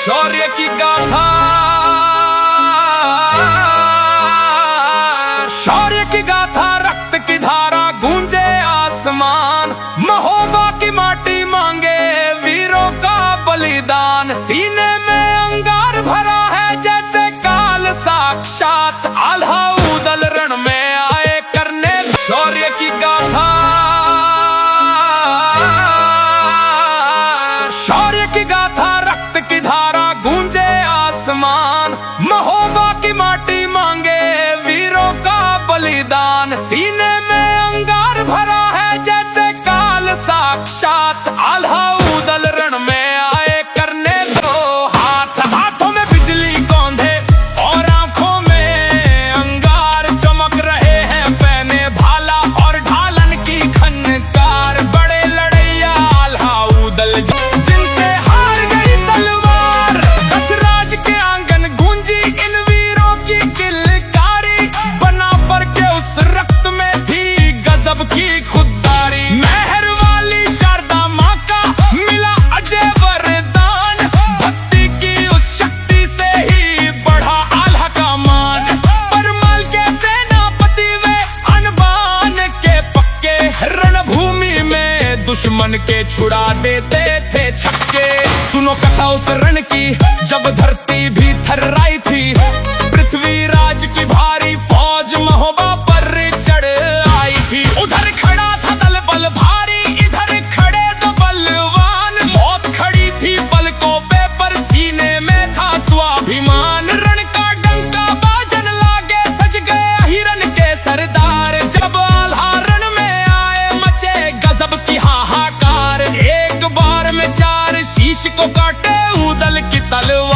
शौर्य की गाथा, शौर्य की गाथा, रक्त की धारा गूंजे आसमान। महोबा की माटी मांगे वीरों का बलिदान। सीने में अंगार भरा है जैसे काल साक्षात। आल्हा ऊदल रण में आए करने शौर्य की गाथा, शौर्य की गाथा, रक्त की धारा गूंजे आसमान। महोबा की माटी मांगे वीरों का बलिदान। सीने में अंगार भरा है जैसे काल साक्षात। आल्हा ऊदल रण में आए करने दो हाथ। हाथों में बिजली गोंधे और आंखों में अंगार। चमक रहे हैं पहने भाला और ढालन की खनकार। बड़े लड़ैया आल्हा ऊदल जिनसे हार गई तलवार। दशराज के आंगन गूंजी इन वीरों की किलकारी। बना पर के उस रक्त में थी गजब की खुददारी। मेहर वाली शारदा माँ का मिला अजय वरदान। भक्ति की उस शक्ति से ही बढ़ा आल्हा का मान। परमाल के सेनापति वे अनबान के पक्के। रणभूमि में दुश्मन के छुड़ा देते थे छक्के। सुनो कथा उस रण की जब धरती भी थर्राई थी। पृथ्वीराज की भारी फौज महोबा पर चढ़ आई थी। उधर खड़ा था दल बल भारी, इधर खड़े दो बलवान। मौत खड़ी थी पलकों पे पर सीने में था स्वाभिमान। रण का डंका बाजन लागे सज गए हिरन के सरदार। जब आल्हा रण में आए मचे गजब की हाहाकार। एक बार में चार शीश को काटे ऊदल की तलवार।